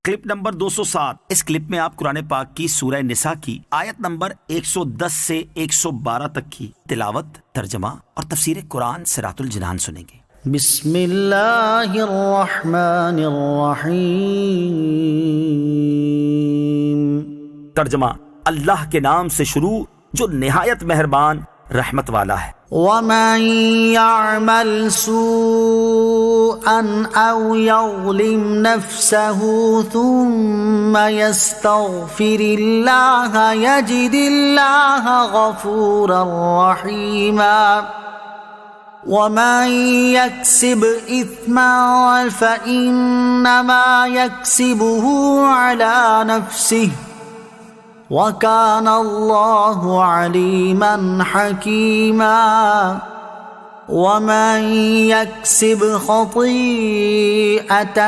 Clip number 207۔ اس clip میں آپ قرآن پاک کی سورہ نساء کی آیت نمبر 110 سے 112 تک کی تلاوت، ترجمہ اور تفسیر قرآن صراط الجنان سنیں گے۔ بسم اللہ الرحمن الرحیم۔ ترجمہ: اللہ کے نام سے شروع جو نہایت مہربان رحمت والا ہے۔ وَمَن يَعْمَلْ سُوءًا أَوْ يَظْلِمْ نَفْسَهُ ثُمَّ يَسْتَغْفِرِ اللَّهَ يَجِدِ اللَّهَ غَفُورًا رَّحِيمًا وَمَن يَكْسِبْ إِثْمًا فَإِنَّمَا يَكْسِبُهُ عَلَى نَفْسِهِ وَكَانَ اللَّهُ عَلِيمًا حَكِيمًا وَمَن يَكْسِبْ خَطِيئَةً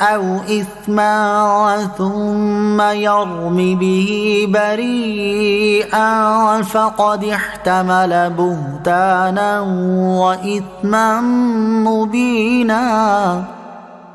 أَوْ إِثْمًا ثُمَّ يَرْمِ بِهِ بَرِيئًا فَقَدِ احْتَمَلَ بُهْتَانًا وَإِثْمًا مُبِينًا۔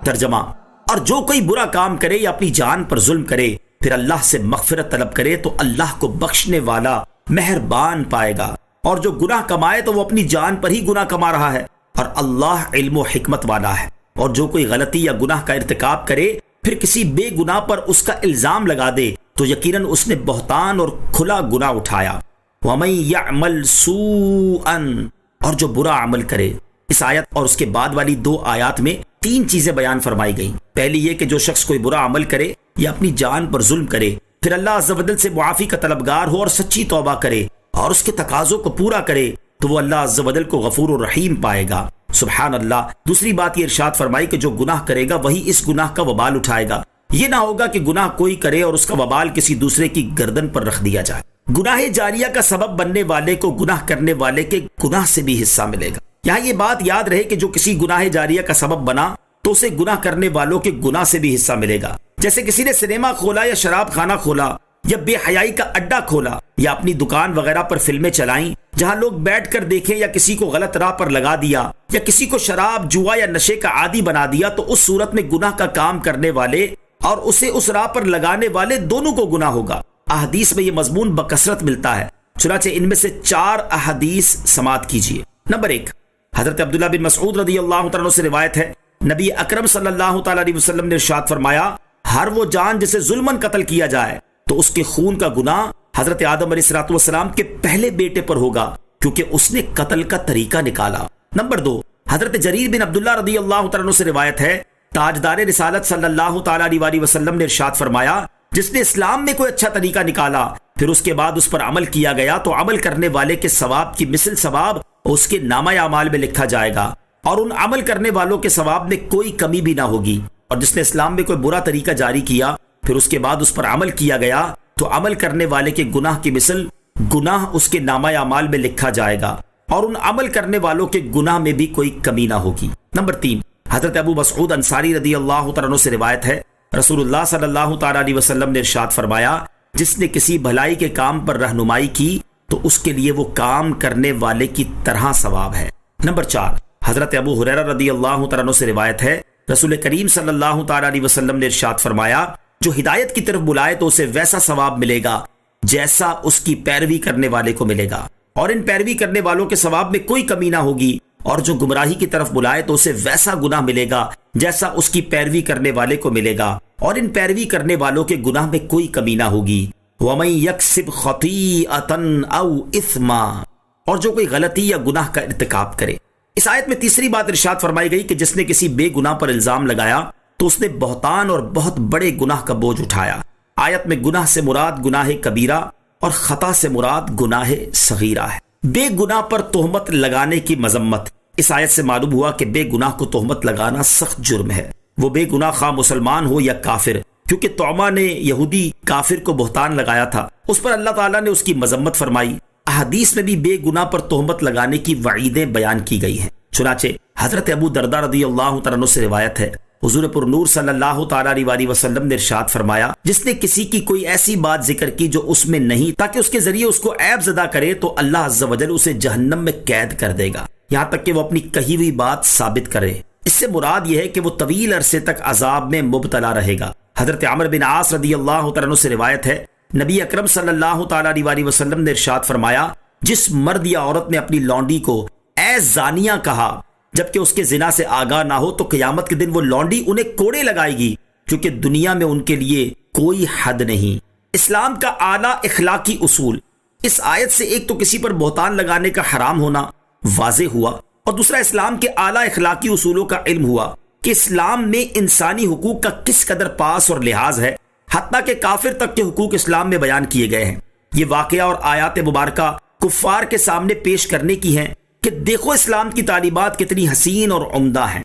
ترجمہ: اور جو کوئی برا کام کرے یا اپنی جان پر ظلم کرے پھر اللہ سے مغفرت طلب کرے تو اللہ کو بخشنے والا مہربان پائے گا، اور جو گناہ کمائے تو وہ اپنی جان پر ہی گناہ کما رہا ہے، اور اللہ علم و حکمت والا ہے۔ اور جو کوئی غلطی یا گناہ کا ارتکاب کرے پھر کسی بے گناہ پر اس کا الزام لگا دے تو یقیناً اس نے بہتان اور کھلا گناہ اٹھایا۔ وَمَن يَعْمَلْ سُوءًا، اور جو برا عمل کرے۔ اس آیت اور اس کے بعد والی 2 آیات میں 3 چیزیں بیان فرمائی گئیں۔ پہلی یہ کہ جو شخص کوئی برا عمل کرے یا اپنی جان پر ظلم کرے پھر اللہ عز و جل سے معافی کا طلبگار ہو اور سچی توبہ کرے اور اس کے تقاضوں کو پورا کرے تو وہ اللہ عز و جل کو غفور و رحیم پائے گا۔ سبحان اللہ۔ دوسری بات یہ ارشاد فرمائی کہ جو گناہ کرے گا وہی اس گناہ کا وبال اٹھائے گا۔ یہ نہ ہوگا کہ گناہ کوئی کرے اور اس کا وبال کسی دوسرے کی گردن پر رکھ دیا جائے۔ گناہ جاریہ کا سبب بننے والے کو گناہ کرنے والے کے گناہ سے بھی حصہ ملے گا۔ یہاں یہ بات یاد رہے کہ جو کسی گناہ جاریہ کا سبب بنا تو اسے گناہ کرنے والوں کے گناہ سے بھی حصہ ملے گا۔ جیسے کسی نے سنیما کھولا یا شراب خانہ کھولا یا بے حیائی کا اڈا کھولا یا اپنی دکان وغیرہ پر فلمیں چلائیں جہاں لوگ بیٹھ کر دیکھیں، یا کسی کو غلط راہ پر لگا دیا یا کسی کو شراب، جوا یا نشے کا عادی بنا دیا، تو اس صورت میں گناہ کا کام کرنے والے اور اسے اس راہ پر لگانے والے دونوں کو گناہ ہوگا۔ احادیث میں یہ مضمون بکثرت ملتا ہے، چنانچہ ان میں سے 4 احادیث سماعت کیجیے۔ نمبر 1، حضرت عبداللہ بن مسعود رضی اللہ تعالیٰ عنہ سے روایت ہے، نبی اکرم صلی اللہ تعالیٰ علیہ وسلم نے ارشاد فرمایا، ہر وہ جان جسے ظلماً قتل کیا جائے تو اس کے خون کا گناہ حضرت آدم علیہ السلام کے پہلے بیٹے پر ہوگا کیونکہ اس نے قتل کا طریقہ نکالا۔ نمبر 2، حضرت جریر بن عبداللہ رضی اللہ تعالیٰ عنہ سے روایت ہے، تاجدار رسالت صلی اللہ تعالیٰ علیہ وسلم نے ارشاد فرمایا، جس نے اسلام میں کوئی اچھا طریقہ نکالا پھر اس کے بعد اس پر عمل کیا گیا تو عمل کرنے والے کے ثواب کی مثل ثواب اس کے نامہ اعمال میں لکھا جائے گا، اور ان عمل کرنے والوں کے ثواب میں کوئی کمی بھی نہ ہوگی۔ اور جس نے اسلام میں کوئی برا طریقہ جاری کیا پھر اس کے بعد اس پر عمل کیا گیا تو عمل کرنے والے کے گناہ کی مثل گناہ اس کے نامہ اعمال میں لکھا جائے گا، اور ان عمل کرنے والوں کے گناہ میں بھی کوئی کمی نہ ہوگی۔ نمبر 3، حضرت ابو مسعود انصاری رضی اللہ تعالیٰ عنہ سے روایت ہے، رسول اللہ صلی اللہ تعالیٰ علیہ وسلم نے ارشاد فرمایا، جس نے کسی بھلائی کے کام پر رہنمائی کی تو اس کے لیے وہ کام کرنے والے کی طرح ثواب ہے۔ نمبر 4، حضرت ابو ہریرہ رضی اللہ تعالیٰ عنہ سے روایت ہے، رسول کریم صلی اللہ تعالیٰ علیہ وسلم نے ارشاد فرمایا، جو ہدایت کی طرف بلائے تو اسے ویسا ثواب ملے گا جیسا اس کی پیروی کرنے والے کو ملے گا، اور ان پیروی کرنے والوں کے ثواب میں کوئی کمی نہ ہوگی، اور جو گمراہی کی طرف بلائے تو اسے ویسا گناہ ملے گا جیسا اس کی پیروی کرنے والے کو ملے گا، اور ان پیروی کرنے والوں کے گناہ میں کوئی کمی نہ ہوگی۔ وَمَن يَكْسِبْ خَطِيئَةً أَوْ إِثْمًا، اور جو کوئی غلطی یا گناہ کا ارتکاب کرے۔ اس آیت میں تیسری بات ارشاد فرمائی گئی کہ جس نے کسی بے گناہ پر الزام لگایا تو اس نے بہتان اور بہت بڑے گناہ کا بوجھ اٹھایا۔ آیت میں گناہ سے مراد گناہ کبیرہ اور خطا سے مراد گناہ صغیرہ ہے۔ بے گناہ پر تہمت لگانے کی مذمت۔ اس آیت سے معلوم ہوا کہ بے گناہ کو تہمت لگانا سخت جرم ہے، وہ بے گناہ خواہ مسلمان ہو یا کافر، کیونکہ طعمہ نے یہودی کافر کو بہتان لگایا تھا، اس پر اللہ تعالیٰ نے اس کی مذمت فرمائی۔ احادیث میں بھی بے گناہ پر تہمت لگانے کی وعیدیں بیان کی گئی ہیں، چنانچہ حضرت ابو درداء رضی اللہ تعالیٰ عنہ سے روایت ہے، حضور پر نور صلی اللہ تعالیٰ علیہ وسلم نے ارشاد فرمایا، جس نے کسی کی کوئی ایسی بات ذکر کی جو اس میں نہیں تاکہ اس کے ذریعے اس کو عیب زدہ کرے تو اللہ عز و جل اسے جہنم میں قید کر دے گا، یہاں تک کہ وہ اپنی کہی ہوئی بات ثابت کرے۔ اس سے مراد یہ ہے کہ وہ طویل عرصے تک عذاب میں مبتلا رہے گا۔ حضرت عمر بن عاص رضی اللہ تعالیٰ عنہ سے روایت ہے، نبی اکرم صلی اللہ تعالیٰ علیہ وسلم نے ارشاد فرمایا، جس مرد یا عورت نے اپنی لونڈی کو اے زانیہ کہا جبکہ اس کے زنا سے آگاہ نہ ہو، تو قیامت کے دن وہ لونڈی انہیں کوڑے لگائے گی، کیونکہ دنیا میں ان کے لیے کوئی حد نہیں۔ اسلام کا اعلیٰ اخلاقی اصول، اس آیت سے ایک تو کسی پر بہتان لگانے کا حرام ہونا واضح ہوا، اور دوسرا اسلام کے اعلیٰ اخلاقی اصولوں کا علم ہوا کہ اسلام میں انسانی حقوق کا کس قدر پاس اور لحاظ ہے، حتیٰ کہ کافر تک کے حقوق اسلام میں بیان کیے گئے ہیں۔ یہ واقعہ اور آیات مبارکہ کفار کے سامنے پیش کرنے کی ہیں کہ دیکھو اسلام کی تعلیمات کتنی حسین اور عمدہ ہیں۔